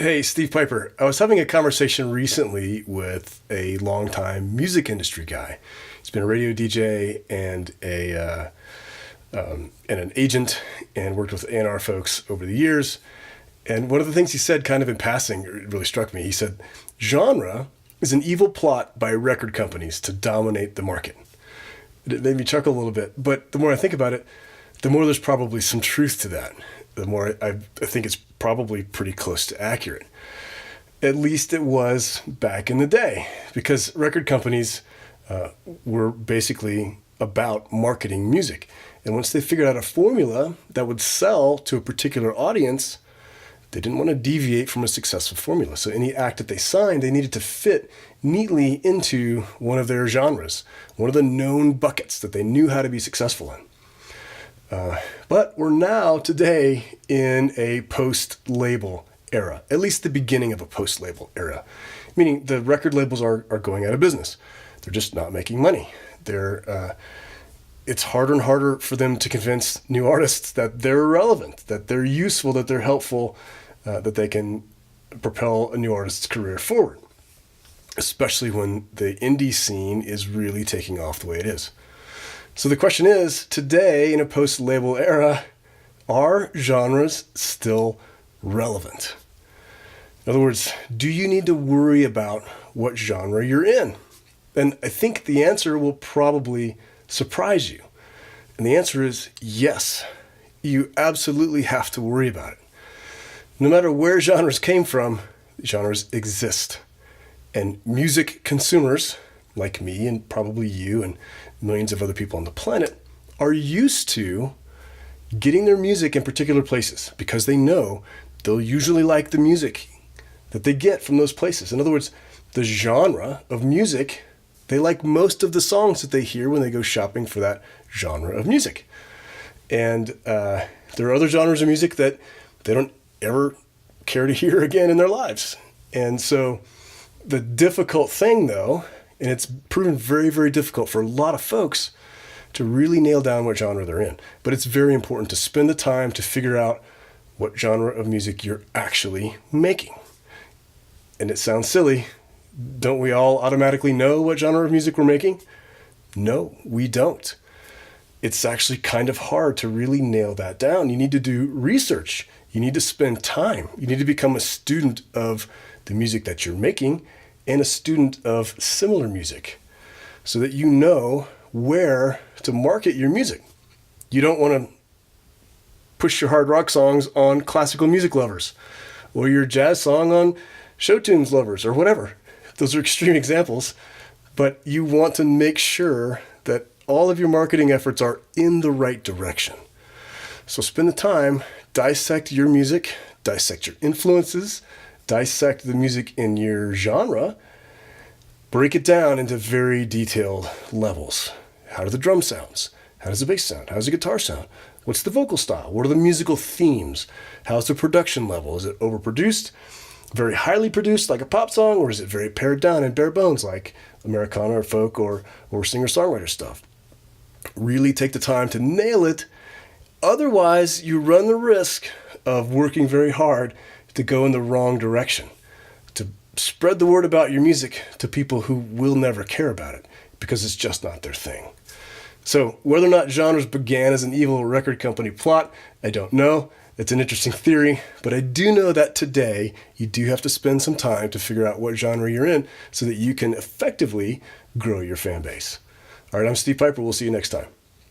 Hey, Steve Piper. I was having a conversation recently with a longtime music industry guy. He's been a radio DJ and an agent and worked with A&R folks over the years. And one of the things he said kind of in passing, it really struck me. He said, genre is an evil plot by record companies to dominate the market. It made me chuckle a little bit, but the more I think about it, the more there's probably some truth to that. The more I think it's probably pretty close to accurate. At least it was back in the day, because record companies were basically about marketing music. And once they figured out a formula that would sell to a particular audience, they didn't want to deviate from a successful formula. So any act that they signed, they needed to fit neatly into one of their genres, one of the known buckets that they knew how to be successful in. But we're now today in a post-label era, at least the beginning of a post-label era, meaning the record labels are going out of business. They're just not making money. It's harder and harder for them to convince new artists that they're relevant, that they're useful, that they're helpful, that they can propel a new artist's career forward, especially when the indie scene is really taking off the way it is. So the question is, today in a post-label era, are genres still relevant? In other words, do you need to worry about what genre you're in? And I think the answer will probably surprise you. And the answer is yes. You absolutely have to worry about it. No matter where genres came from, genres exist. And music consumers, like me and probably you and millions of other people on the planet, are used to getting their music in particular places because they know they'll usually like the music that they get from those places. In other words, the genre of music, they like most of the songs that they hear when they go shopping for that genre of music. And there are other genres of music that they don't ever care to hear again in their lives. And so the difficult thing, though, and it's proven very, very difficult for a lot of folks to really nail down what genre they're in. But it's very important to spend the time to figure out what genre of music you're actually making. And it sounds silly. Don't we all automatically know what genre of music we're making? No, we don't. It's actually kind of hard to really nail that down. You need to do research. You need to spend time. You need to become a student of the music that you're making and a student of similar music so that you know where to market your music. You don't want to push your hard rock songs on classical music lovers or your jazz song on show tunes lovers or whatever. Those are extreme examples, but you want to make sure that all of your marketing efforts are in the right direction. So spend the time, dissect your music, dissect your influences, dissect the music in your genre, break it down into very detailed levels. How do the drum sounds? How does the bass sound? How does the guitar sound? What's the vocal style? What are the musical themes? How's the production level? Is it overproduced, very highly produced like a pop song, or is it very pared down and bare bones like Americana or folk or singer-songwriter stuff? Really take the time to nail it. Otherwise, you run the risk of working very hard to go in the wrong direction, to spread the word about your music to people who will never care about it because it's just not their thing. So whether or not genres began as an evil record company plot, I don't know. It's an interesting theory, but I do know that today you do have to spend some time to figure out what genre you're in so that you can effectively grow your fan base. All right, I'm Steve Piper. We'll see you next time.